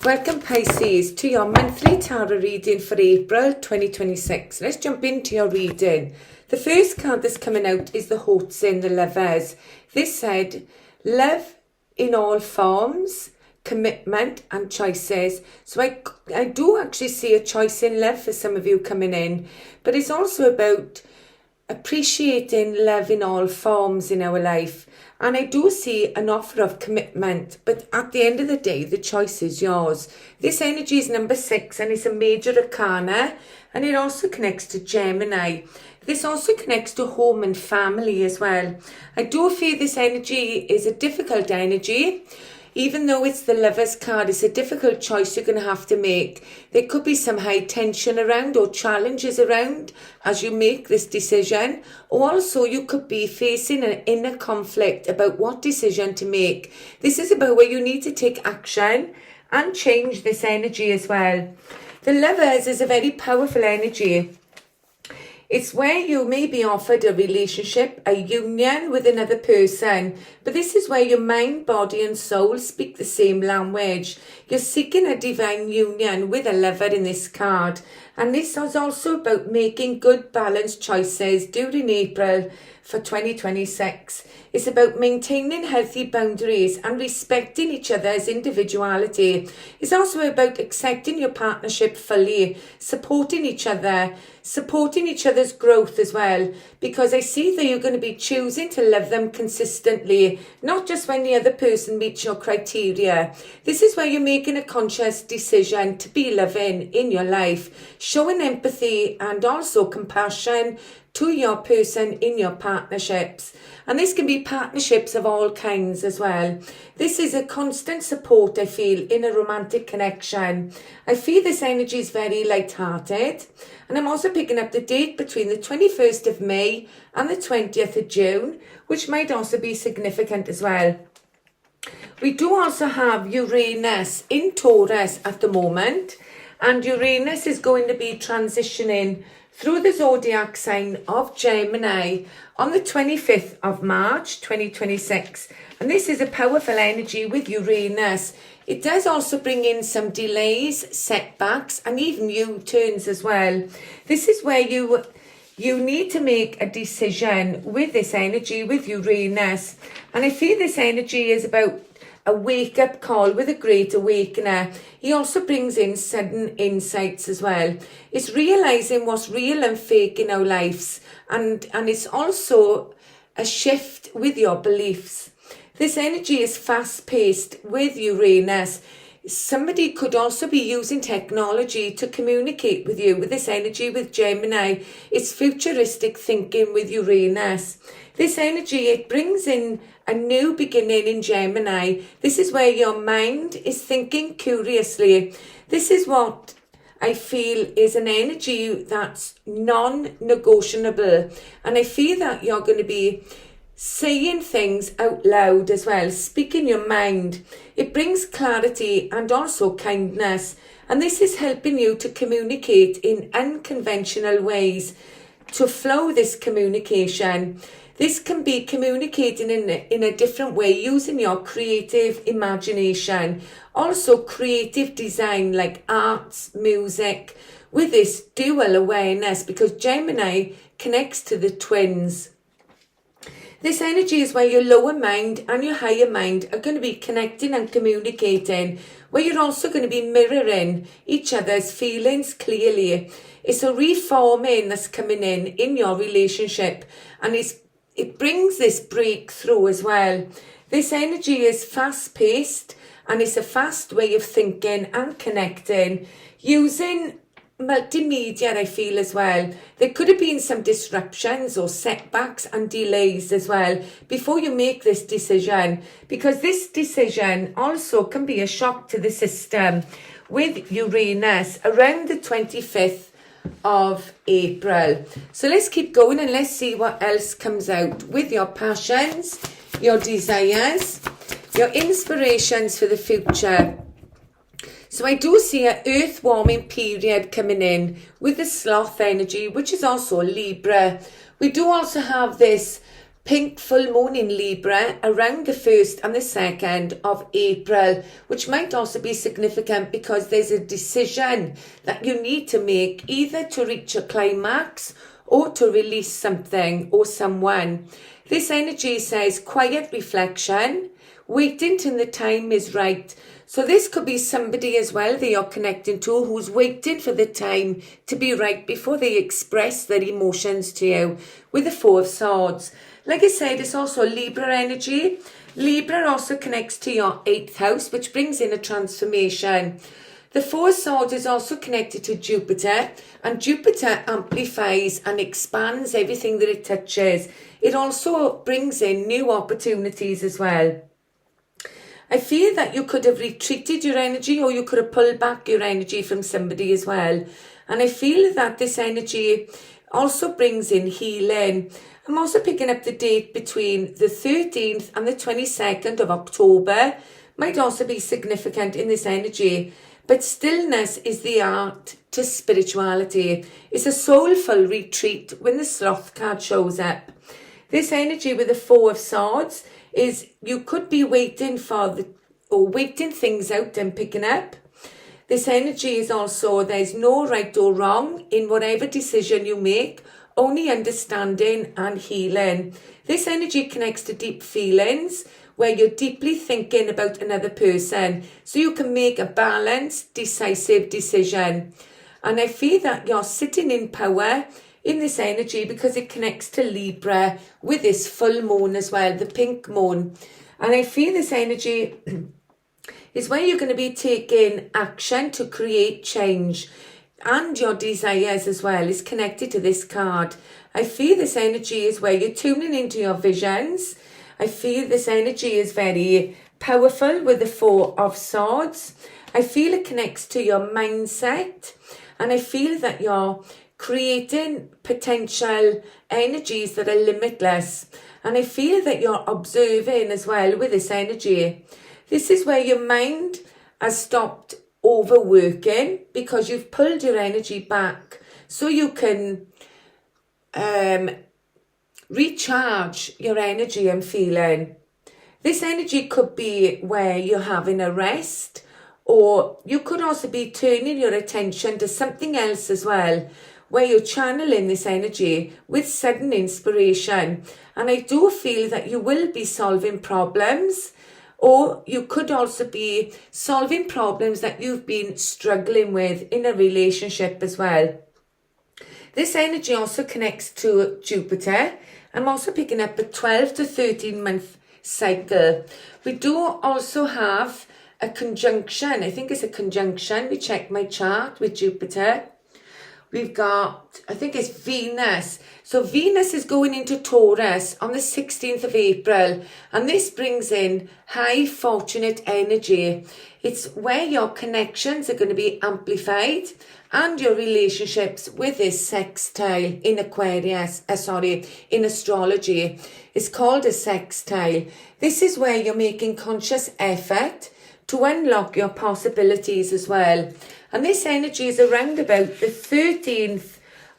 Welcome Pisces to your monthly tarot reading for April 2026. Let's jump into your reading. The first card that's coming out is the Hotsin, the Lovers. This said, love in all forms, commitment and choices. So I do actually see a choice in love for some of you coming in, but it's also about appreciating love in all forms in our life. And I do see an offer of commitment, but at the end of the day, the choice is yours. This energy is number 6 and it's a major arcana, and it also connects to Gemini. This also connects to home and family as well. I do feel this energy is a difficult energy. Even though it's the Lovers card, it's a difficult choice you're going to have to make. There could be some high tension around or challenges around as you make this decision. Or also you could be facing an inner conflict about what decision to make. This is about where you need to take action and change this energy as well. The Lovers is a very powerful energy. It's where you may be offered a relationship, a union with another person, but this is where your mind, body and soul speak the same language. You're seeking a divine union with a lover in this card, and this is also about making good balanced choices during April for 2026. It's about maintaining healthy boundaries and respecting each other's individuality. It's also about accepting your partnership fully, supporting each other, supporting each other's growth as well, because I see that you're going to be choosing to love them consistently, not just when the other person meets your criteria. This is where you're making a conscious decision to be loving in your life, showing empathy and also compassion to your person in your partnerships. And this can be partnerships of all kinds as well. This is a constant support, I feel, in a romantic connection. I feel this energy is very light-hearted. And I'm also picking up the date between the 21st of May and the 20th of June, which might also be significant as well. We do also have Uranus in Taurus at the moment. And Uranus is going to be transitioning through the zodiac sign of Gemini on the 25th of March 2026. And this is a powerful energy with Uranus. It does also bring in some delays, setbacks and even U-turns as well. This is where you need to make a decision with this energy with Uranus. And I feel this energy is about a wake-up call with a great awakener. He also brings in sudden insights as well. It's realising what's real and fake in our lives. And it's also a shift with your beliefs. This energy is fast-paced with Uranus. Somebody could also be using technology to communicate with you with this energy with Gemini. It's futuristic thinking with Uranus. This energy, it brings in a new beginning in Gemini. This is where your mind is thinking curiously. This is what I feel is an energy that's non-negotiable. And I feel that you're going to be saying things out loud as well, speaking your mind. It brings clarity and also kindness. And this is helping you to communicate in unconventional ways, to flow this communication. This can be communicating in a different way, using your creative imagination. Also creative design like arts, music, with this dual awareness, because Gemini connects to the twins. This energy is where your lower mind and your higher mind are going to be connecting and communicating, where you're also going to be mirroring each other's feelings clearly. It's a reforming that's coming in your relationship, and it brings this breakthrough as well. This energy is fast-paced and it's a fast way of thinking and connecting, using multimedia, I feel as well. There could have been some disruptions or setbacks and delays as well before you make this decision, because this decision also can be a shock to the system with Uranus around the 25th of April. So let's keep going and let's see what else comes out with your passions, your desires, your inspirations for the future. So I do see an earth warming period coming in with the sloth energy, which is also Libra. We do also have this pink full moon in Libra around the 1st and the 2nd of April, which might also be significant because there's a decision that you need to make, either to reach a climax or to release something or someone. This energy says quiet reflection, waiting till the time is right. So this could be somebody as well that you're connecting to who's waiting for the time to be right before they express their emotions to you with the Four of Swords. Like I said, it's also Libra energy. Libra also connects to your 8th house, which brings in a transformation. The Four of Swords is also connected to Jupiter, and Jupiter amplifies and expands everything that it touches. It also brings in new opportunities as well. I feel that you could have retreated your energy, or you could have pulled back your energy from somebody as well. And I feel that this energy also brings in healing. I'm also picking up the date between the 13th and the 22nd of October. Might also be significant in this energy. But stillness is the art to spirituality. It's a soulful retreat when the Sloth card shows up. This energy with the Four of Swords is you could be waiting things out and picking up. This energy is also there's no right or wrong in whatever decision you make, only understanding and healing. This energy connects to deep feelings where you're deeply thinking about another person so you can make a balanced, decisive decision. And I feel that you're sitting in power in this energy because it connects to Libra with this full moon as well, the pink moon. And I feel this energy is where you're going to be taking action to create change, and your desires as well is connected to this card. I feel this energy is where you're tuning into your visions. I feel this energy is very powerful with the Four of Swords. I feel it connects to your mindset, and I feel that you're creating potential energies that are limitless. And I feel that you're observing as well with this energy. This is where your mind has stopped overworking because you've pulled your energy back so you can recharge your energy and feeling. This energy could be where you're having a rest, or you could also be turning your attention to something else as well, where you're channeling this energy with sudden inspiration. And I do feel that you will be solving problems, or you could also be solving problems that you've been struggling with in a relationship as well. This energy also connects to Jupiter. I'm also picking up a 12 to 13 month cycle. We do also have a conjunction. I think it's a conjunction. We check my chart with Jupiter. We've got, I think it's Venus. So Venus is going into Taurus on the 16th of April. And this brings in high fortunate energy. It's where your connections are going to be amplified and your relationships with this sextile in in astrology. It's called a sextile. This is where you're making conscious effort to unlock your possibilities as well. And this energy is around about the 13th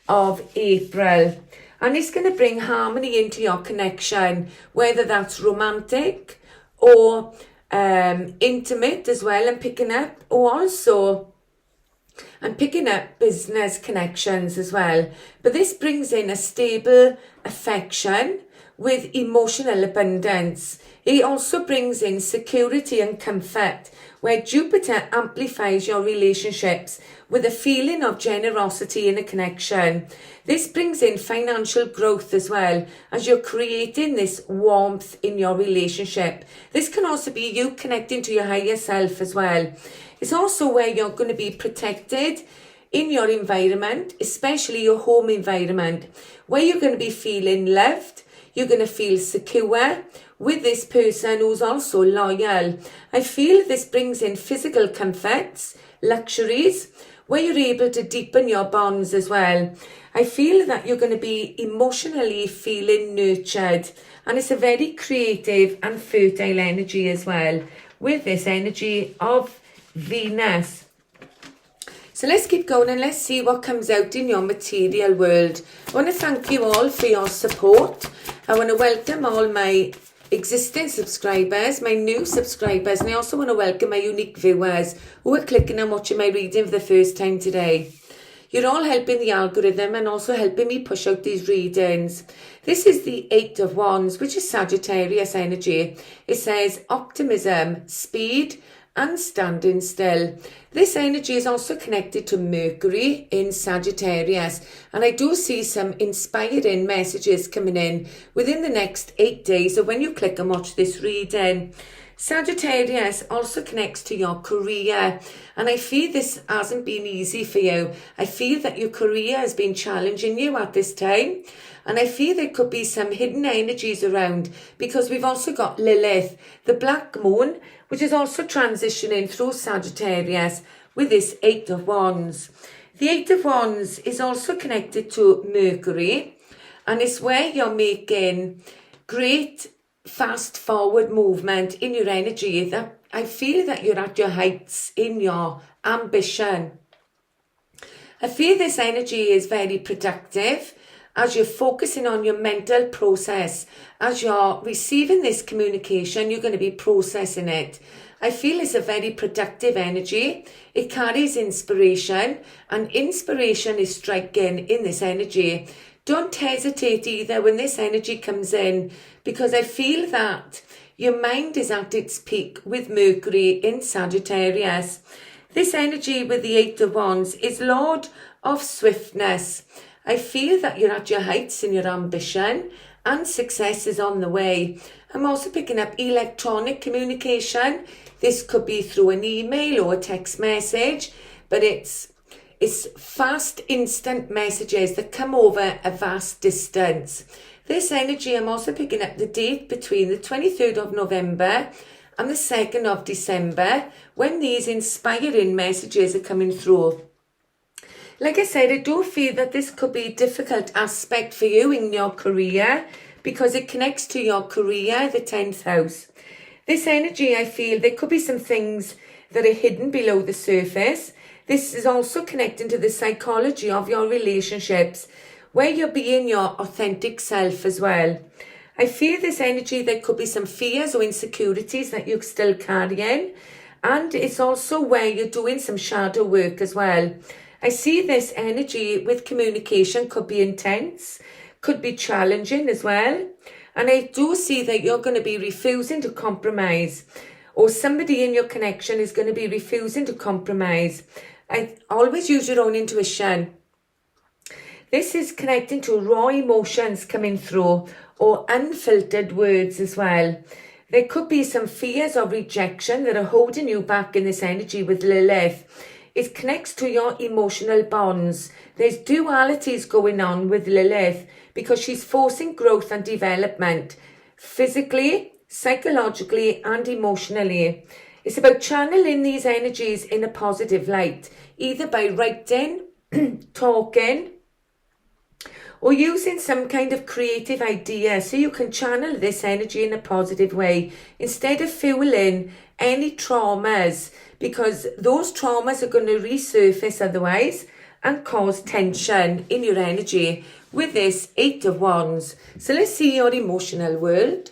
of April. And it's going to bring harmony into your connection, whether that's romantic or intimate as well, and picking up, or also and picking up business connections as well. But this brings in a stable affection with emotional abundance. It also brings in security and comfort, where Jupiter amplifies your relationships with a feeling of generosity in a connection. This brings in financial growth as well, as you're creating this warmth in your relationship. This can also be you connecting to your higher self as well. It's also where you're going to be protected in your environment, especially your home environment, where you're going to be feeling loved. You're going to feel secure with this person who's also loyal. I feel this brings in physical comforts, luxuries, where you're able to deepen your bonds as well. I feel that you're going to be emotionally feeling nurtured, and it's a very creative and fertile energy as well with this energy of Venus. So let's keep going and let's see what comes out in your material world. I want to thank you all for your support. I want to welcome all my existing subscribers, my new subscribers, and I also want to welcome my unique viewers who are clicking and watching my reading for the first time today. You're all helping the algorithm and also helping me push out these readings. This is the Eight of Wands, which is Sagittarius energy. It says optimism, speed, and standing still. This energy is also connected to Mercury in Sagittarius, and I do see some inspiring messages coming in within the next 8 days of when you click and watch this reading. Sagittarius also connects to your career, and I feel this hasn't been easy for you. I feel that your career has been challenging you at this time, and I feel there could be some hidden energies around because we've also got Lilith, the Black Moon, which is also transitioning through Sagittarius with this Eight of Wands. The Eight of Wands is also connected to Mercury, and it's where you're making great fast forward movement in your energy. That I feel that you're at your heights in your ambition. I feel this energy is very productive as you're focusing on your mental process. As you're receiving this communication, you're going to be processing it. I feel it's a very productive energy. It carries inspiration, and inspiration is striking in this energy. Don't hesitate either when this energy comes in, because I feel that your mind is at its peak with Mercury in Sagittarius. This energy with the Eight of Wands is Lord of Swiftness. I feel that you're at your heights in your ambition and success is on the way. I'm also picking up electronic communication. This could be through an email or a text message, but it's fast, instant messages that come over a vast distance. This energy, I'm also picking up the date between the 23rd of November and the 2nd of December when these inspiring messages are coming through. Like I said, I do feel that this could be a difficult aspect for you in your career because it connects to your career, the 10th house. This energy, I feel there could be some things that are hidden below the surface. This is also connecting to the psychology of your relationships, where you're being your authentic self as well. I feel this energy, there could be some fears or insecurities that you're still carrying, and it's also where you're doing some shadow work as well. I see this energy with communication could be intense, could be challenging as well. And I do see that you're going to be refusing to compromise, or somebody in your connection is going to be refusing to compromise. I always use your own intuition. This is connecting to raw emotions coming through or unfiltered words as well. There could be some fears of rejection that are holding you back in this energy with Lilith. It connects to your emotional bonds. There's dualities going on with Lilith because she's forcing growth and development physically, psychologically, and emotionally. It's about channeling these energies in a positive light, either by writing, talking, or using some kind of creative idea so you can channel this energy in a positive way instead of fueling any traumas, because those traumas are going to resurface otherwise and cause tension in your energy with this Eight of Wands. So let's see your emotional world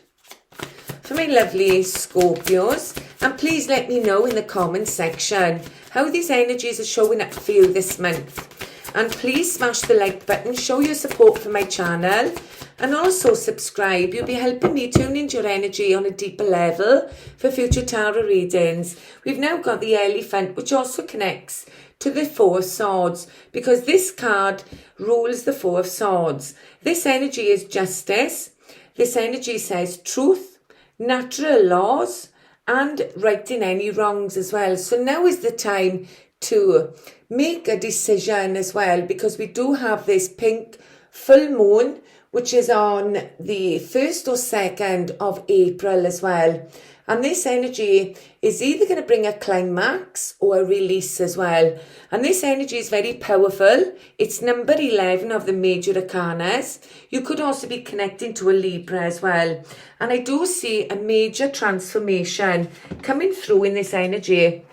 for my lovely Scorpios, and please let me know in the comment section how these energies are showing up for you this month. And please smash the like button, show your support for my channel, and also subscribe. You'll be helping me tune into your energy on a deeper level for future tarot readings. We've now got the Elephant, which also connects to the Four of Swords, because this card rules the Four of Swords. This energy is justice. This energy says truth, natural laws, and righting any wrongs as well. So now is the time to make a decision as well, because we do have this pink full moon, which is on the 1st or 2nd of April as well. And this energy is either going to bring a climax or a release as well. And this energy is very powerful. It's number 11 of the major arcanas. You could also be connecting to a Libra as well. And I do see a major transformation coming through in this energy.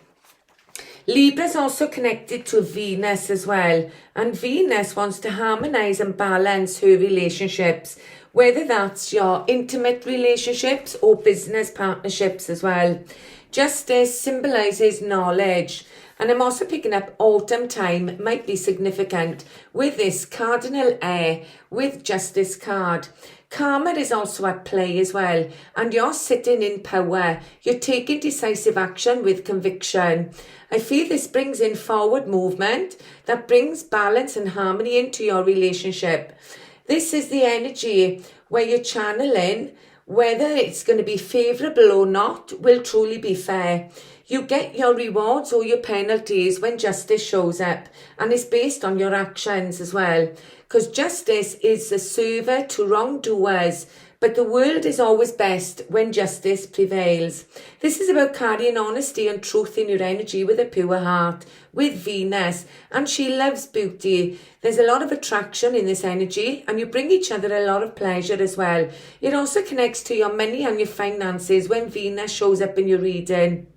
Libra's also connected to Venus as well, and Venus wants to harmonize and balance her relationships, whether that's your intimate relationships or business partnerships as well. Justice symbolizes knowledge, and I'm also picking up autumn time might be significant with this cardinal air with Justice card. Karma is also at play as well, and you're sitting in power. You're taking decisive action with conviction. I feel this brings in forward movement that brings balance and harmony into your relationship. This is the energy where you're channeling whether it's going to be favourable or not will truly be fair. You get your rewards or your penalties when justice shows up, and it's based on your actions as well. Because justice is the server to wrongdoers, but the world is always best when justice prevails. This is about carrying honesty and truth in your energy with a pure heart, with Venus, and she loves beauty. There's a lot of attraction in this energy, and you bring each other a lot of pleasure as well. It also connects to your money and your finances when Venus shows up in your reading.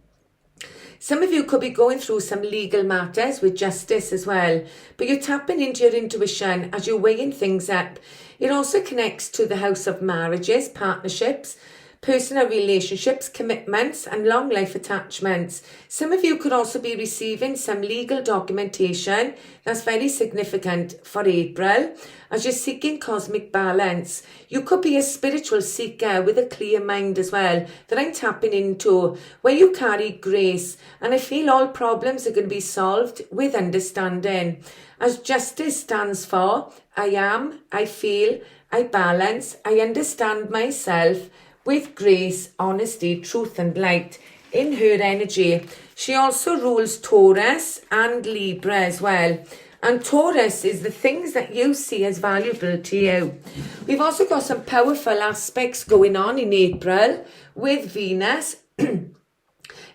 Some of you could be going through some legal matters with justice as well, but you're tapping into your intuition as you're weighing things up. It also connects to the house of marriages, partnerships, personal relationships, commitments, and long life attachments. Some of you could also be receiving some legal documentation that's very significant for April as you're seeking cosmic balance. You could be a spiritual seeker with a clear mind as well that I'm tapping into, where you carry grace, and I feel all problems are going to be solved with understanding. As justice stands for, I am, I feel, I balance, I understand myself, with grace, honesty, truth and light in her energy. She also rules Taurus and Libra as well. And Taurus is the things that you see as valuable to you. We've also got some powerful aspects going on in April with Venus.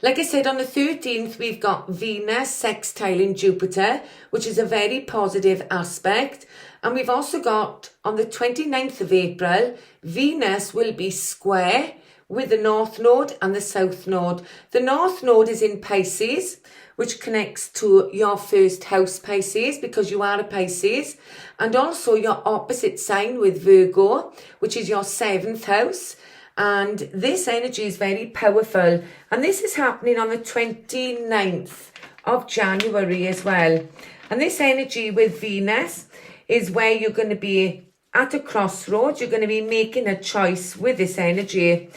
Like I said, on the 13th, we've got Venus sextiling Jupiter, which is a very positive aspect. And we've also got, on the 29th of April, Venus will be square with the North Node and the South Node. The North Node is in Pisces, which connects to your first house, Pisces, because you are a Pisces. And also your opposite sign with Virgo, which is your 7th house. And this energy is very powerful. And this is happening on the 29th of January as well. And this energy with Venus is where you're going to be at a crossroads. You're going to be making a choice with this energy.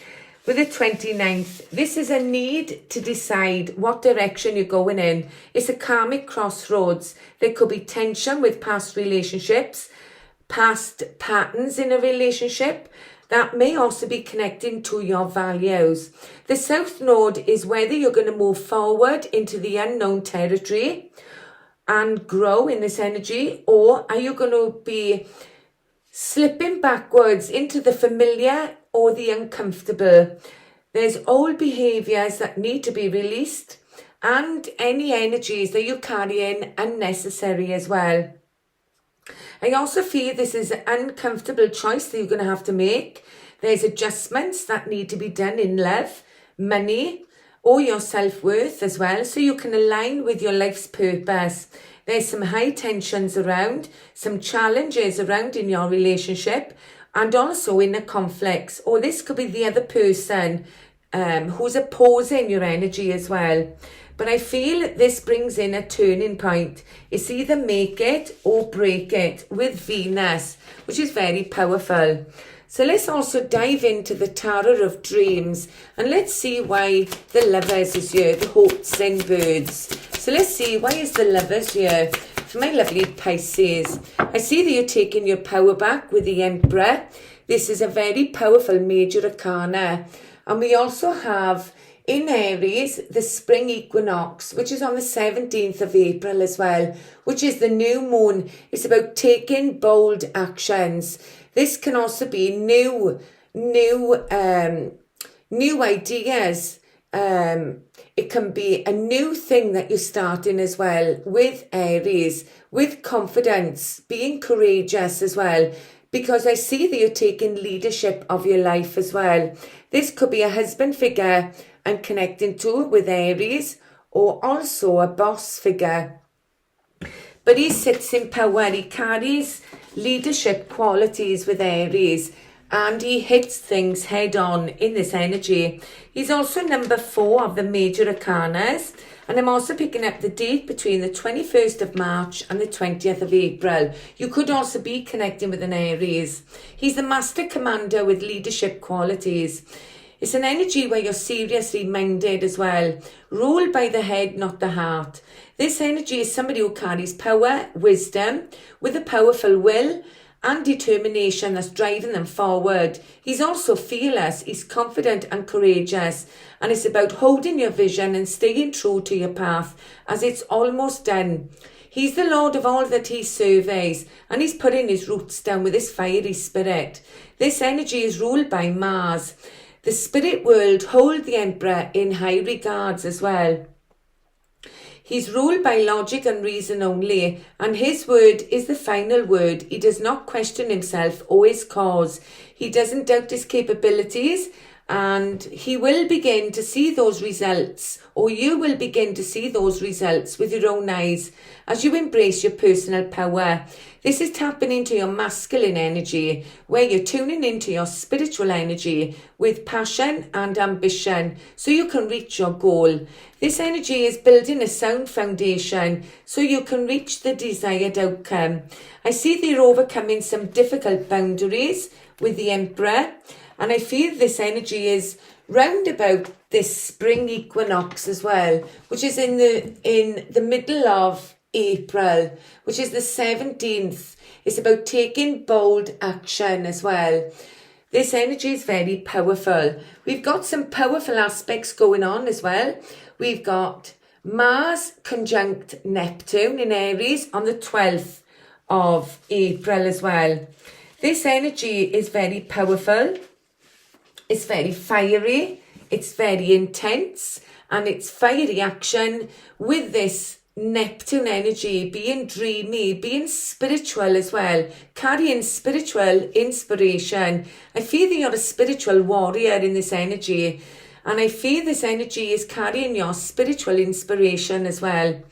With the 29th, this is a need to decide what direction you're going in. It's a karmic crossroads. There could be tension with past relationships, past patterns in a relationship. That may also be connecting to your values. The South Node is whether you're going to move forward into the unknown territory and grow in this energy, or are you going to be slipping backwards into the familiar or the uncomfortable. There's old behaviours that need to be released, and any energies that you carry in unnecessary as well. I also feel this is an uncomfortable choice that you're going to have to make. There's adjustments that need to be done in love, money, or your self-worth as well, so you can align with your life's purpose. There's some high tensions around, some challenges around in your relationship, and also in the conflicts. Or this could be the other person who's opposing your energy as well. But I feel this brings in a turning point. It's either make it or break it with Venus, which is very powerful. So let's also dive into the Tarot of Dreams, and let's see why the Lovers is here, the hawks and birds. So let's see, why is the Lovers here for my lovely Pisces? I see that you're taking your power back with the Emperor. This is a very powerful major arcana. And we also have in Aries the spring equinox, which is on the 17th of April as well, which is the new moon. It's about taking bold actions. This can also be new ideas. It can be a new thing that you're starting as well with Aries, with confidence, being courageous as well, because I see that you're taking leadership of your life as well. This could be a husband figure and connecting to with Aries, or also a boss figure. But he sits in power, he carries leadership qualities with Aries, and he hits things head on in this energy. He's also number 4 of the major arcanas, and I'm also picking up the date between the 21st of March and the 20th of April. You could also be connecting with an Aries. He's the master commander with leadership qualities. It's an energy where you're seriously minded as well. Ruled by the head, not the heart. This energy is somebody who carries power, wisdom, with a powerful will and determination that's driving them forward. He's also fearless, he's confident and courageous, and it's about holding your vision and staying true to your path as it's almost done. He's the Lord of all that he surveys, and he's putting his roots down with his fiery spirit. This energy is ruled by Mars. The spirit world hold the Emperor in high regards as well. He's ruled by logic and reason only, and his word is the final word. He does not question himself or his cause. He doesn't doubt his capabilities, and he will begin to see those results, or you will begin to see those results with your own eyes as you embrace your personal power. This is tapping into your masculine energy, where you're tuning into your spiritual energy with passion and ambition so you can reach your goal. This energy is building a sound foundation so you can reach the desired outcome. I see that you're overcoming some difficult boundaries with the Emperor, and I feel this energy is round about this spring equinox as well, which is in the middle of April, which is the 17th. It's about taking bold action as well. This energy is very powerful. We've got some powerful aspects going on as well. We've got Mars conjunct Neptune in Aries on the 12th of April as well. This energy is very powerful. It's very fiery. It's very intense, and it's fiery action with this Neptune energy, being dreamy, being spiritual as well, carrying spiritual inspiration. I feel that you're a spiritual warrior in this energy, and I feel this energy is carrying your spiritual inspiration as well.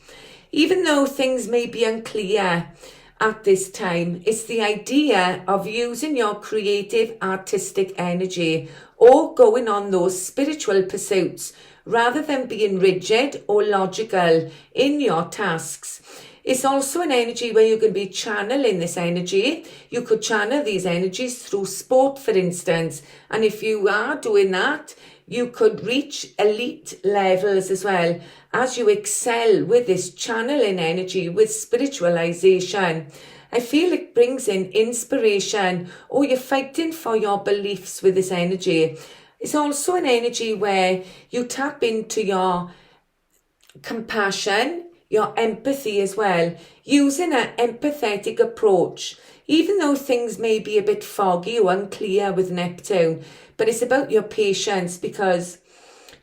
Even though things may be unclear at this time, it's the idea of using your creative artistic energy or going on those spiritual pursuits rather than being rigid or logical in your tasks. It's also an energy where you can be channeling this energy. You could channel these energies through sport, for instance. And if you are doing that, you could reach elite levels as well as you excel with this channeling energy, with spiritualization. I feel it brings in inspiration, or you're fighting for your beliefs with this energy. It's also an energy where you tap into your compassion, your empathy as well, using an empathetic approach, even though things may be a bit foggy or unclear with Neptune. But it's about your patience, because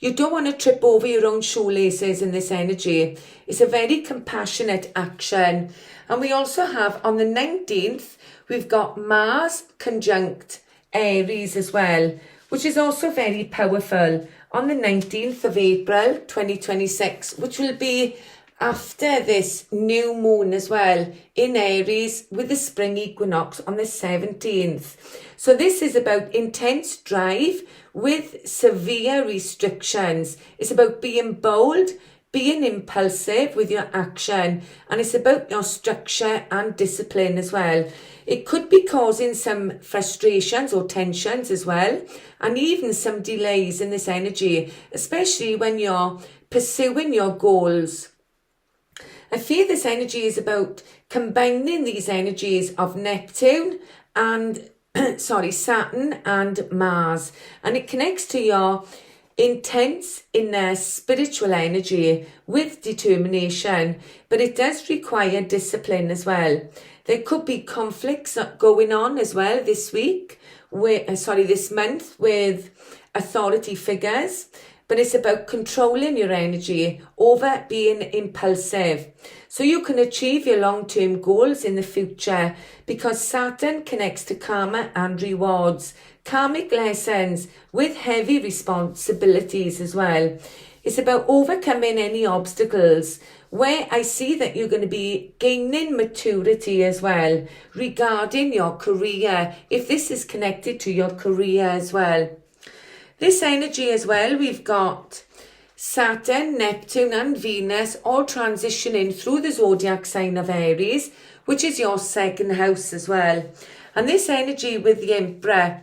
you don't want to trip over your own shoelaces in this energy. It's a very compassionate action. And we also have on the 19th, we've got Mars conjunct Aries as well, which is also very powerful on the 19th of April 2026, which will be after this new moon as well in Aries with the spring equinox on the 17th. So this is about intense drive with severe restrictions. It's about being bold, being impulsive with your action, and it's about your structure and discipline as well. It could be causing some frustrations or tensions as well, and even some delays in this energy, especially when you're pursuing your goals. I feel this energy is about combining these energies of Neptune and Saturn and Mars, and it connects to your intense inner spiritual energy with determination, but it does require discipline as well. There could be conflicts going on as well this month with authority figures, but it's about controlling your energy over being impulsive so you can achieve your long-term goals in the future, because Saturn connects to karma and rewards, karmic lessons with heavy responsibilities as well. It's about overcoming any obstacles, where I see that you're going to be gaining maturity as well regarding your career, if this is connected to your career as well. This energy as well, we've got Saturn, Neptune and Venus all transitioning through the zodiac sign of Aries, which is your second house as well. And this energy with the Emperor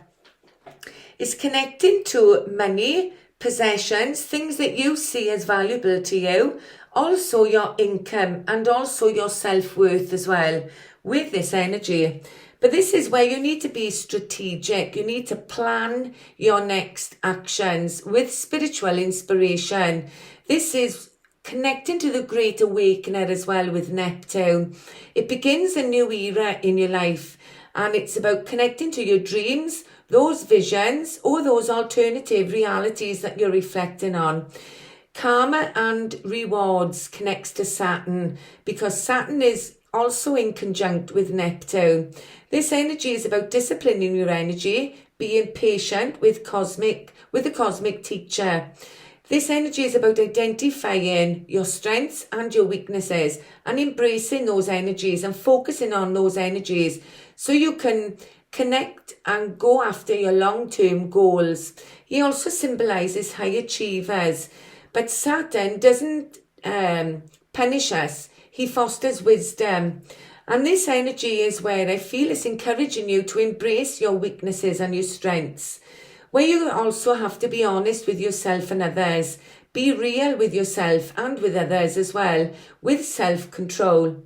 is connecting to money, possessions, things that you see as valuable to you, also your income and also your self-worth as well with this energy. But this is where you need to be strategic. You need to plan your next actions with spiritual inspiration. This is connecting to the Great Awakener as well with Neptune. It begins a new era in your life, and it's about connecting to your dreams, those visions, or those alternative realities that you're reflecting on. Karma and rewards connects to Saturn, because Saturn is also in conjunct with Neptune. This energy is about disciplining your energy, being patient with the cosmic teacher. This energy is about identifying your strengths and your weaknesses and embracing those energies and focusing on those energies so you can connect and go after your long-term goals. He also symbolizes high achievers, but Saturn doesn't punish us. He fosters wisdom. And this energy is where I feel it's encouraging you to embrace your weaknesses and your strengths, where you also have to be honest with yourself and others. Be real with yourself and with others as well, with self-control.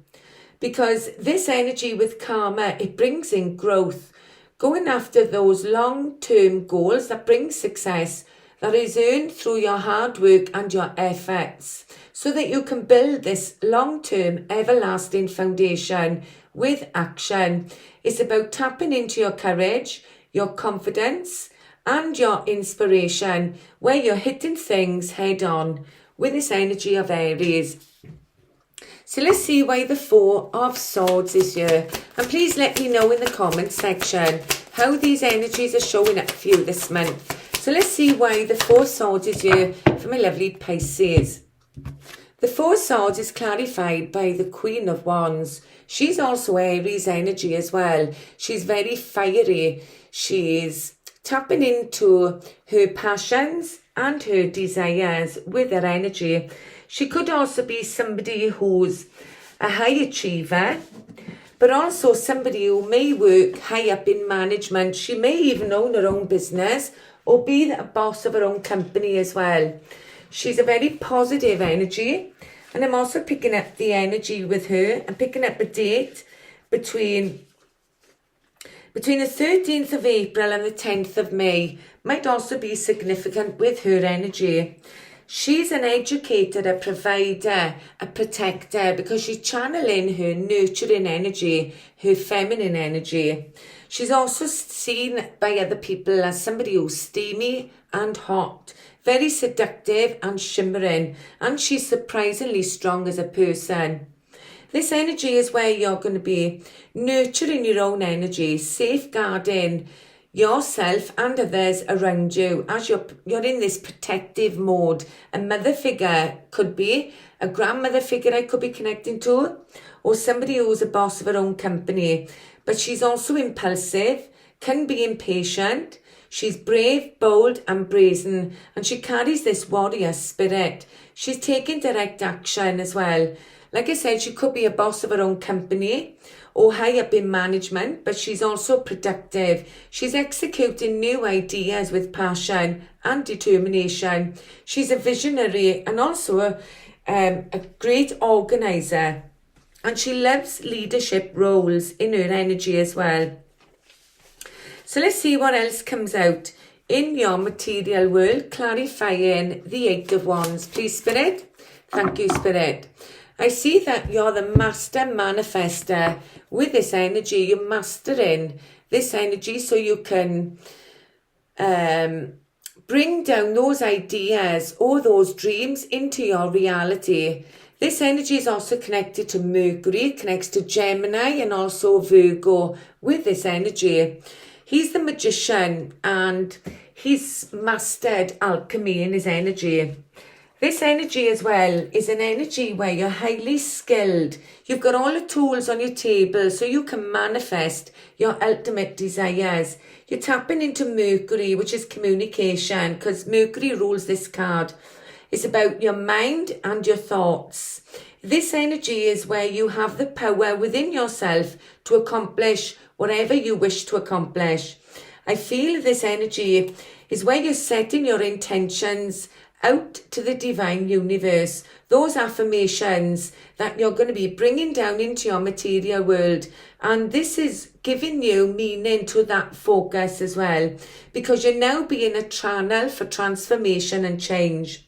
Because this energy with karma, it brings in growth, going after those long-term goals that bring success, that is earned through your hard work and your efforts, so that you can build this long-term everlasting foundation with action. It's about tapping into your courage, your confidence and your inspiration, where you're hitting things head on with this energy of Aries. So let's see why the Four of Swords is here. And please let me know in the comments section how these energies are showing up for you this month. So let's see why the Four of Swords is here for my lovely Pisces. The Four of Swords is clarified by the Queen of Wands. She's also Aries energy as well. She's very fiery. She's tapping into her passions and her desires with her energy. She could also be somebody who's a high achiever, but also somebody who may work high up in management. She may even own her own business or be the boss of her own company as well. She's a very positive energy, and I'm also picking up the energy with her. I'm picking up a date between the 13th of April and the 10th of May. Might also be significant with her energy. She's an educator, a provider, a protector, because she's channeling her nurturing energy, her feminine energy. She's also seen by other people as somebody who's steamy and hot, very seductive and shimmering, and she's surprisingly strong as a person. This energy is where you're going to be nurturing your own energy, safeguarding yourself and others around you as you're in this protective mode. A mother figure could be a grandmother figure I could be connecting to, or somebody who's a boss of her own company. But she's also impulsive, can be impatient. She's brave, bold and brazen, and she carries this warrior spirit. She's taking direct action as well. Like I said, she could be a boss of her own company or high up in management, but she's also productive. She's executing new ideas with passion and determination. She's a visionary and also a great organizer, and she loves leadership roles in her energy as well. So let's see what else comes out in your material world, clarifying the Eight of Wands. Please, Spirit. Thank you, Spirit. I see that you're the master manifester with this energy. You're mastering this energy so you can bring down those ideas or those dreams into your reality. This energy is also connected to Mercury. It connects to Gemini and also Virgo with this energy. He's the magician and he's mastered alchemy in his energy. This energy as well is an energy where you're highly skilled. You've got all the tools on your table so you can manifest your ultimate desires. You're tapping into Mercury, which is communication, because Mercury rules this card. It's about your mind and your thoughts. This energy is where you have the power within yourself to accomplish whatever you wish to accomplish. I feel this energy is where you're setting your intentions out to the divine universe, those affirmations that you're going to be bringing down into your material world. And this is giving you meaning to that focus as well, because you're now being a channel for transformation and change.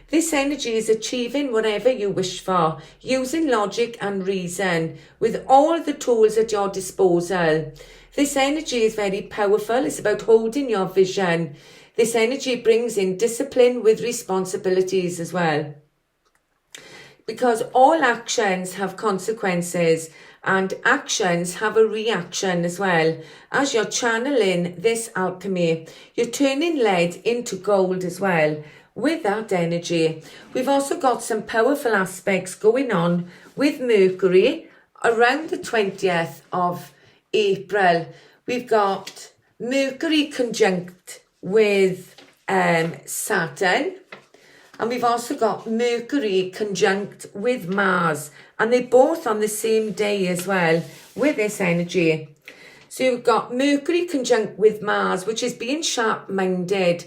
This energy is achieving whatever you wish for, using logic and reason with all the tools at your disposal. This energy is very powerful. It's about holding your vision. This energy brings in discipline with responsibilities as well. Because all actions have consequences and actions have a reaction as well. As you're channeling this alchemy, you're turning lead into gold as well. With that energy, we've also got some powerful aspects going on with Mercury around the 20th of April. We've got Mercury conjunct with Saturn, and we've also got Mercury conjunct with Mars, and they're both on the same day as well with this energy. So you've got Mercury conjunct with Mars, which is being sharp-minded,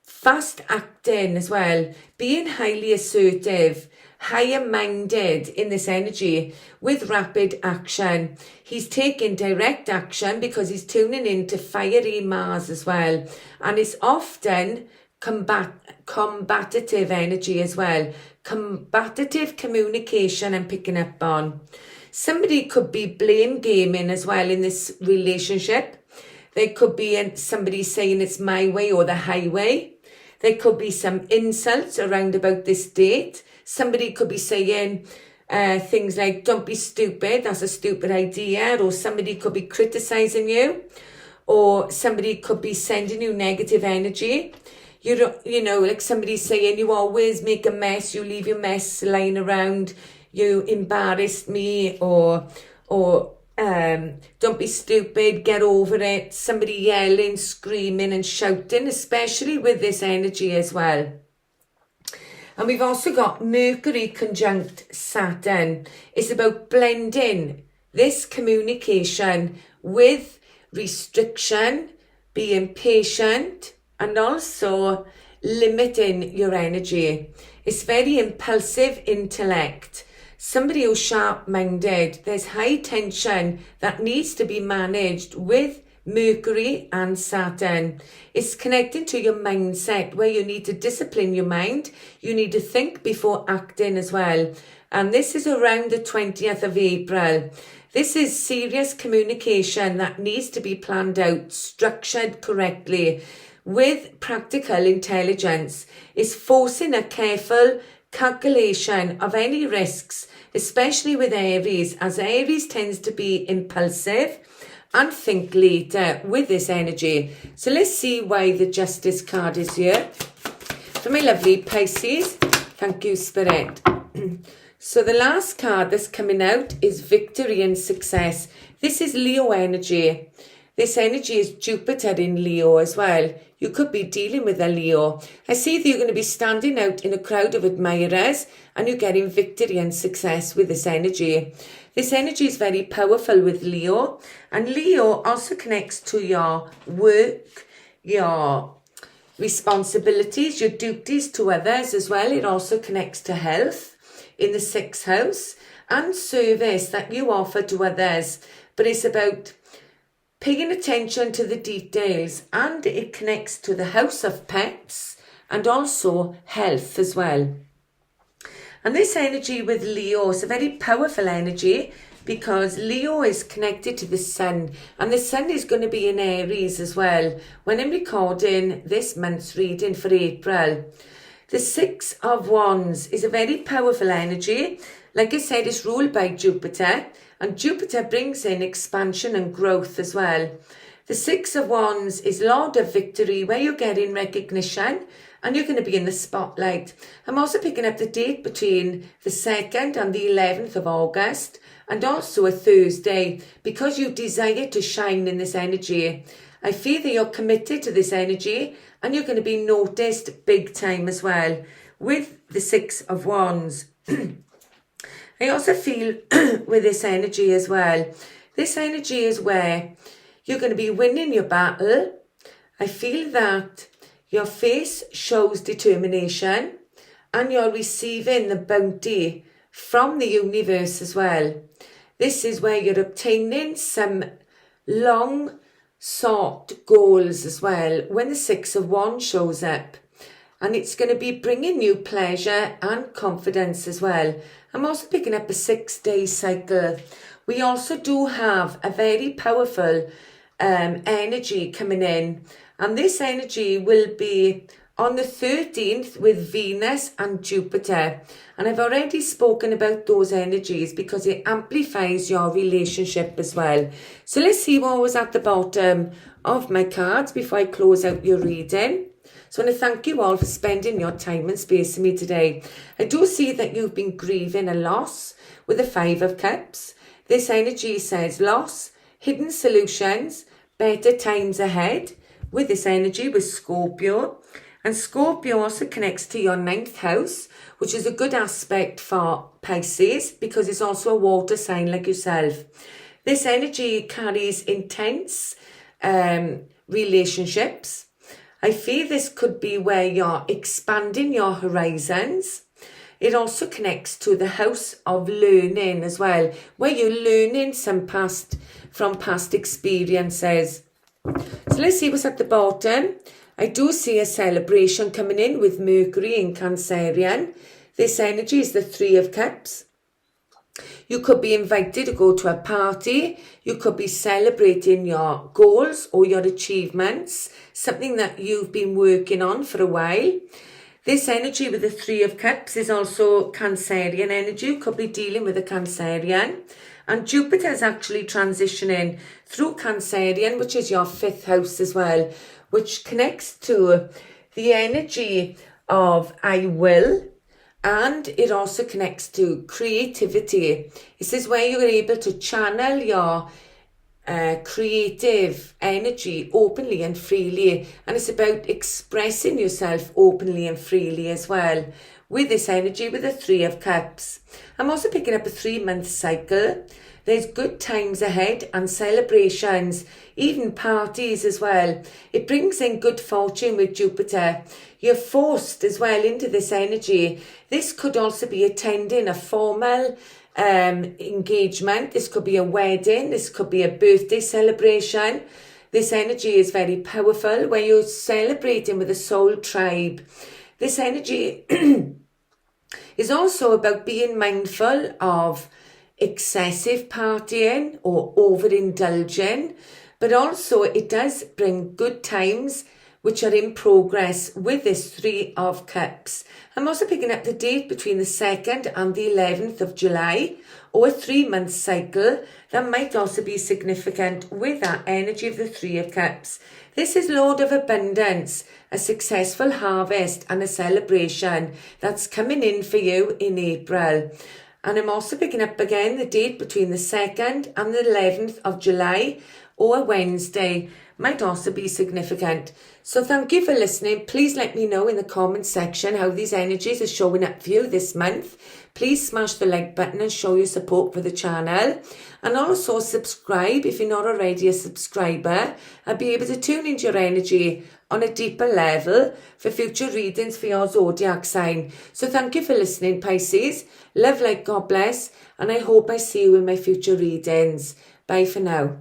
fast acting as well, being highly assertive, higher minded in this energy with rapid action. He's taking direct action because he's tuning into fiery Mars as well, and it's often combative energy as well, combative communication and picking up on. Somebody could be blame gaming as well in this relationship. There could be somebody saying it's my way or the highway. There could be some insults around about this date. Somebody could be saying things like, don't be stupid, that's a stupid idea. Or somebody could be criticizing you. Or somebody could be sending you negative energy. You know, like somebody saying, you always make a mess, you leave your mess lying around, you embarrassed me, or don't be stupid, get over it. Somebody yelling, screaming and shouting, especially with this energy as well. And we've also got Mercury conjunct Saturn. It's about blending this communication with restriction, being patient, and also limiting your energy. It's very impulsive intellect. Somebody who's sharp-minded. There's high tension that needs to be managed with Mercury and Saturn. It's connected to your mindset, where you need to discipline your mind. You need to think before acting as well. And this is around the 20th of April. This is serious communication that needs to be planned out, structured correctly with practical intelligence. It's forcing a careful calculation of any risks, especially with Aries, as Aries tends to be impulsive and think later with this energy. So let's see why the Justice card is here. For my lovely Pisces, thank you, Spirit. So the last card that's coming out is Victory and Success. This is Leo energy. This energy is Jupiter in Leo as well. You could be dealing with a Leo. I see that you're going to be standing out in a crowd of admirers and you're getting victory and success with this energy. This energy is very powerful with Leo. And Leo also connects to your work, your responsibilities, your duties to others as well. It also connects to health in the 6th house and service that you offer to others. But it's about paying attention to the details, and it connects to the house of pets and also health as well. And this energy with Leo is a very powerful energy because Leo is connected to the sun, and the sun is going to be in Aries as well when I'm recording this month's reading for April. The 6 of Wands is a very powerful energy. Like I said, it's ruled by Jupiter, and Jupiter brings in expansion and growth as well. The Six of Wands is Lord of Victory, where you're getting recognition and you're going to be in the spotlight. I'm also picking up the date between the 2nd and the 11th of August, and also a Thursday, because you desire to shine in this energy. I feel that you're committed to this energy and you're going to be noticed big time as well with the Six of Wands. I also feel with this energy as well, this energy is where you're going to be winning your battle. I feel that your face shows determination and you're receiving the bounty from the universe as well. This is where you're obtaining some long sought goals as well when the Six of Wands shows up. And it's going to be bringing you pleasure and confidence as well. I'm also picking up a 6-day cycle. We also do have a very powerful energy coming in. And this energy will be on the 13th with Venus and Jupiter. And I've already spoken about those energies because it amplifies your relationship as well. So let's see what was at the bottom of my cards before I close out your reading. So I want to thank you all for spending your time and space with me today. I do see that you've been grieving a loss with the Five of Cups. This energy says loss, hidden solutions, better times ahead with this energy with Scorpio. And Scorpio also connects to your 9th house, which is a good aspect for Pisces because it's also a water sign like yourself. This energy carries intense relationships. I feel this could be where you're expanding your horizons. It also connects to the house of learning as well, where you're learning from past experiences. So let's see what's at the bottom. I do see a celebration coming in with Mercury in Cancerian. This energy is the Three of Cups. You could be invited to go to a party. You could be celebrating your goals or your achievements, something that you've been working on for a while. This energy with the Three of Cups is also Cancerian energy. You could be dealing with a Cancerian. And Jupiter is actually transitioning through Cancerian, which is your 5th house as well, which connects to the energy of I will. And it also connects to creativity. This is where you're able to channel your creative energy openly and freely. And it's about expressing yourself openly and freely as well with this energy with the Three of Cups. I'm also picking up a 3-month cycle. There's good times ahead and celebrations, even parties as well. It brings in good fortune with Jupiter. You're forced as well into this energy. This could also be attending a formal engagement. This could be a wedding. This could be a birthday celebration. This energy is very powerful where you're celebrating with a soul tribe. This energy is also about being mindful of excessive partying or overindulging, but also it does bring good times which are in progress with this Three of Cups. I'm also picking up the date between the 2nd and the 11th of July, or a 3-month cycle that might also be significant with that energy of the Three of Cups. This is Lord of Abundance, a successful harvest and a celebration that's coming in for you in April. And I'm also picking up again the date between the 2nd and the 11th of July, or a Wednesday, might also be significant. So thank you for listening. Please let me know in the comments section how these energies are showing up for you this month. Please smash the like button and show your support for the channel. And also subscribe if you're not already a subscriber. I'll be able to tune into your energy on a deeper level for future readings for your zodiac sign. So thank you for listening, Pisces. Love, light, God bless. And I hope I see you in my future readings. Bye for now.